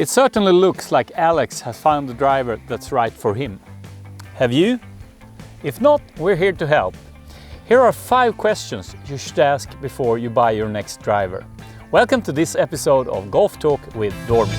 It certainly looks like Alex has found the driver that's right for him. Have you? If not, we're here to help. Here are 5 questions you should ask before you buy your next driver. Welcome to this episode of Golf Talk with Dormy.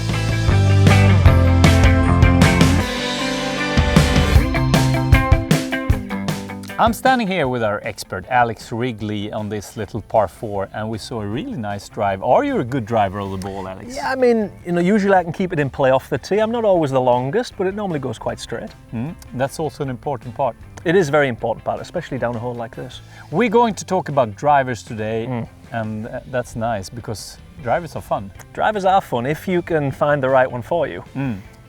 I'm standing here with our expert Alex Wrigley on this little par 4, and we saw a really nice drive. Are you a good driver of the ball, Alex? Yeah, I mean, usually I can keep it in play off the tee. I'm not always the longest, but it normally goes quite straight. That's also an important part. It is a very important part, especially down a hole like this. We're going to talk about drivers today, and that's nice because drivers are fun. Drivers are fun if you can find the right one for you.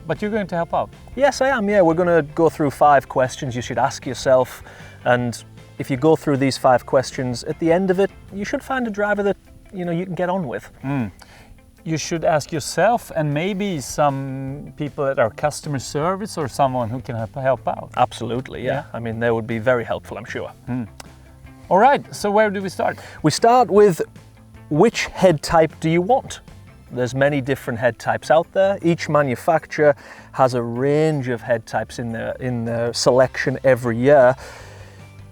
But you're going to help out? Yes, I am. Yeah, we're going to go through 5 questions you should ask yourself. And if you go through these 5 questions, at the end of it, you should find a driver that you can get on with. You should ask yourself and maybe some people at our customer service or someone who can help out. Absolutely, yeah. I mean, they would be very helpful, I'm sure. All right, so where do we start? We start with which head type do you want? There's many different head types out there. Each manufacturer has a range of head types in their selection every year.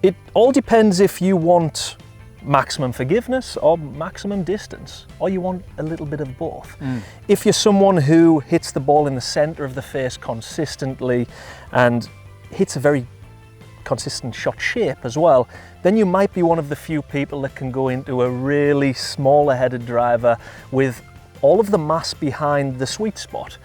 It all depends if you want maximum forgiveness or maximum distance, or you want a little bit of both. If you're someone who hits the ball in the center of the face consistently and hits a very consistent shot shape as well, then you might be one of the few people that can go into a really smaller headed driver with all of the mass behind the sweet spot.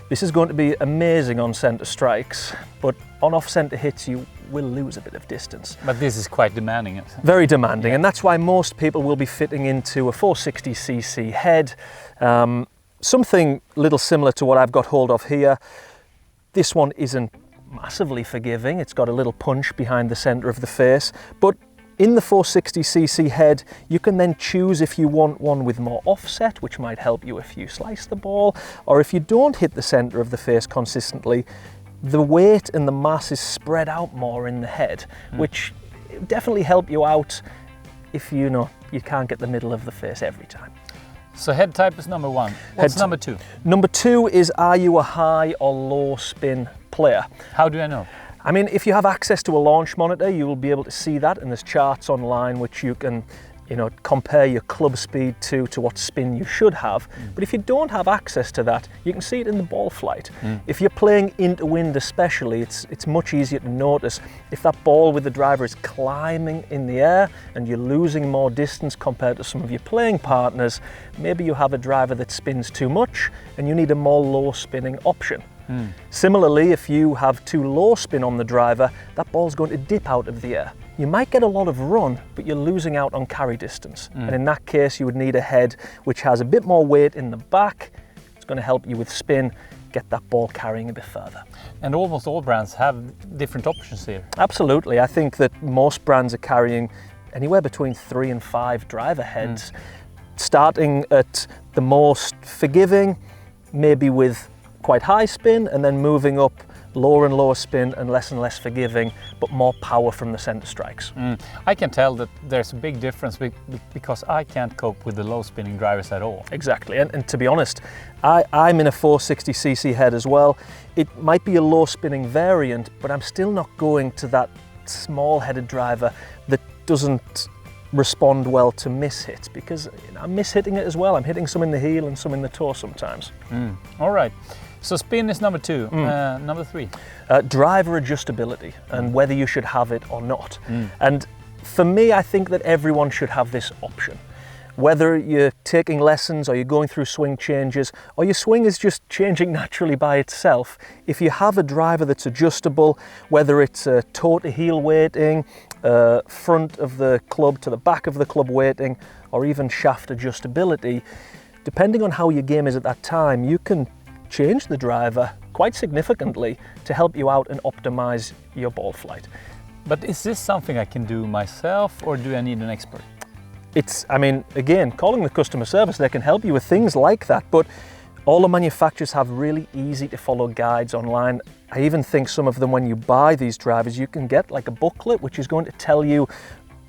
This is going to be amazing on centre strikes, but on off-centre hits you will lose a bit of distance. But this is quite demanding. Very demanding, and that's why most people will be fitting into a 460cc head. Something little similar to what I've got hold of here. This one isn't massively forgiving. It's got a little punch behind the centre of the face, but in the 460cc head, you can then choose if you want one with more offset, which might help you if you slice the ball, or if you don't hit the center of the face consistently, the weight and the mass is spread out more in the head, which definitely help you out if you can't get the middle of the face every time. So head type is number 1. What's number 2? Number 2 is, are you a high or low spin player? How do I know? I mean, if you have access to a launch monitor, you will be able to see that, and there's charts online which you can, compare your club speed to what spin you should have. But if you don't have access to that, you can see it in the ball flight. If you're playing into wind especially, it's much easier to notice if that ball with the driver is climbing in the air and you're losing more distance compared to some of your playing partners. Maybe you have a driver that spins too much and you need a more low spinning option. Similarly, if you have too low spin on the driver, that ball's going to dip out of the air. You might get a lot of run, but you're losing out on carry distance. And in that case, you would need a head which has a bit more weight in the back. It's going to help you with spin, get that ball carrying a bit further. And almost all brands have different options here. Absolutely. I think that most brands are carrying anywhere between 3 and 5 driver heads, starting at the most forgiving, maybe with quite high spin, and then moving up lower and lower spin and less forgiving, but more power from the center strikes. I can tell that there's a big difference because I can't cope with the low spinning drivers at all. Exactly, and to be honest, I'm in a 460cc head as well. It might be a low spinning variant, but I'm still not going to that small headed driver that doesn't respond well to miss hits, because I'm miss hitting it as well. I'm hitting some in the heel and some in the toe sometimes. All right. So spin is number 2. Number 3? Driver adjustability and whether you should have it or not. And for me, I think that everyone should have this option. Whether you're taking lessons or you're going through swing changes or your swing is just changing naturally by itself, if you have a driver that's adjustable, whether it's toe to heel weighting, front of the club to the back of the club weighting, or even shaft adjustability, depending on how your game is at that time, you can change the driver quite significantly to help you out and optimize your ball flight. But is this something I can do myself, or do I need an expert? Again, calling the customer service, they can help you with things like that, but all the manufacturers have really easy to follow guides online. I even think some of them, when you buy these drivers, you can get like a booklet which is going to tell you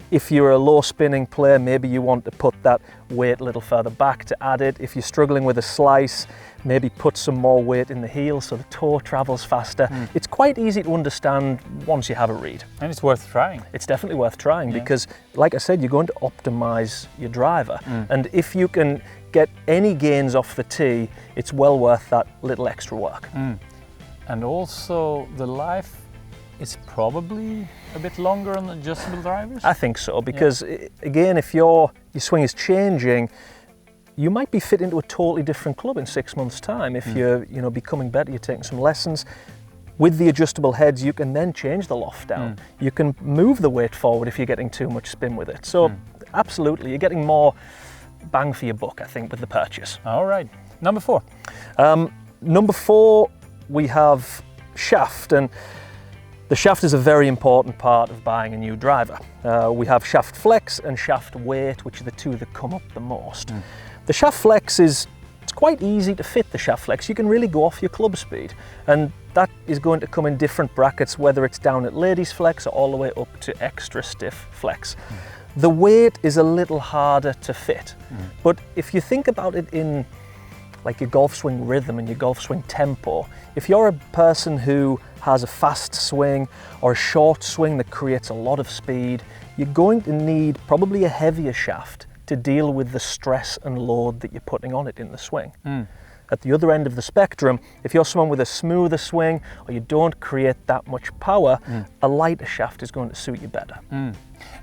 If you're a low spinning player, maybe you want to put that weight a little further back to add it. If you're struggling with a slice, maybe put some more weight in the heel so the toe travels faster. It's quite easy to understand once you have a read. And it's worth trying. It's definitely worth trying because, like I said, you're going to optimize your driver. And if you can get any gains off the tee, it's well worth that little extra work. And also the life is probably a bit longer on adjustable drivers? I think so, because again, if your swing is changing, you might be fit into a totally different club in 6 months' time. If you're becoming better, you're taking some lessons. With the adjustable heads, you can then change the loft down. You can move the weight forward if you're getting too much spin with it. So absolutely, you're getting more bang for your buck, I think, with the purchase. All right. Number 4. Number 4, we have shaft, and the shaft is a very important part of buying a new driver. We have shaft flex and shaft weight, which are the two that come up the most. The shaft flex it's quite easy to fit the shaft flex. You can really go off your club speed, and that is going to come in different brackets, whether it's down at ladies flex or all the way up to extra stiff flex. The weight is a little harder to fit, but if you think about it in like your golf swing rhythm and your golf swing tempo, if you're a person who has a fast swing or a short swing that creates a lot of speed, you're going to need probably a heavier shaft to deal with the stress and load that you're putting on it in the swing. At the other end of the spectrum, if you're someone with a smoother swing or you don't create that much power, a lighter shaft is going to suit you better.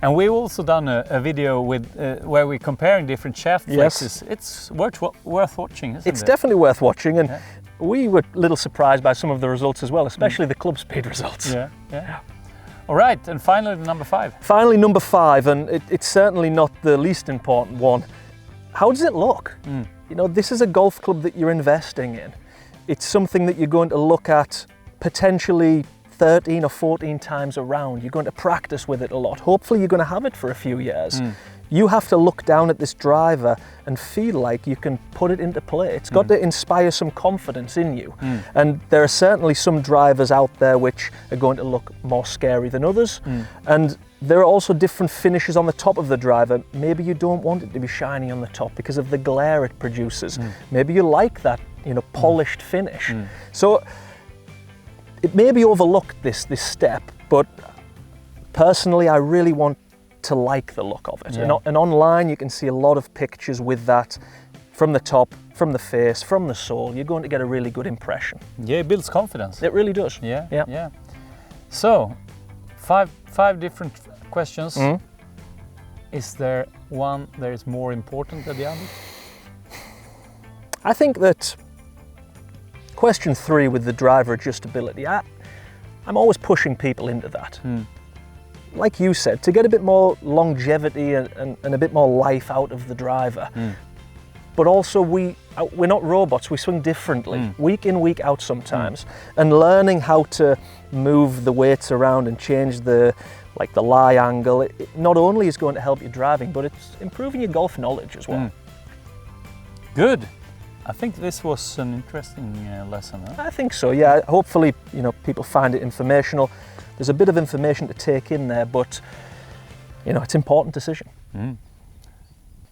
And we've also done a video with where we're comparing different shaft flexes. It's worth watching, isn't it? It's definitely worth watching, and we were a little surprised by some of the results as well, especially the club speed results. Yeah. All right, and finally number 5. Finally, number 5, and it's certainly not the least important one. How does it look? You know, this is a golf club that you're investing in. It's something that you're going to look at potentially 13 or 14 times around. You're going to practice with it a lot. Hopefully you're going to have it for a few years. You have to look down at this driver and feel like you can put it into play. It's got to inspire some confidence in you. And there are certainly some drivers out there which are going to look more scary than others. And there are also different finishes on the top of the driver. Maybe you don't want it to be shiny on the top because of the glare it produces. Maybe you like that, polished finish. So it may be overlooked, this step, but personally I really want to like the look of it. And online you can see a lot of pictures with that from the top, from the face, from the sole. You're going to get a really good impression. Yeah, it builds confidence. It really does. Yeah. So, five different questions. Is there one that is more important than the other? I think that question 3 with the driver adjustability, I'm always pushing people into that. Like you said, to get a bit more longevity and a bit more life out of the driver. But also we're not robots, we swing differently, week in, week out sometimes. And learning how to move the weights around and change the lie angle, it not only is going to help your driving, but it's improving your golf knowledge as well. Good. I think this was an interesting lesson. Huh? I think so, yeah. Hopefully, people find it informational. There's a bit of information to take in there, but it's an important decision.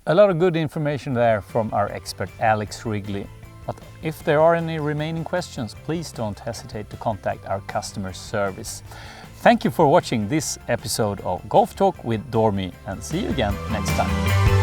A lot of good information there from our expert Alex Wrigley. But if there are any remaining questions, please don't hesitate to contact our customer service. Thank you for watching this episode of Golf Talk with Dormy, and see you again next time.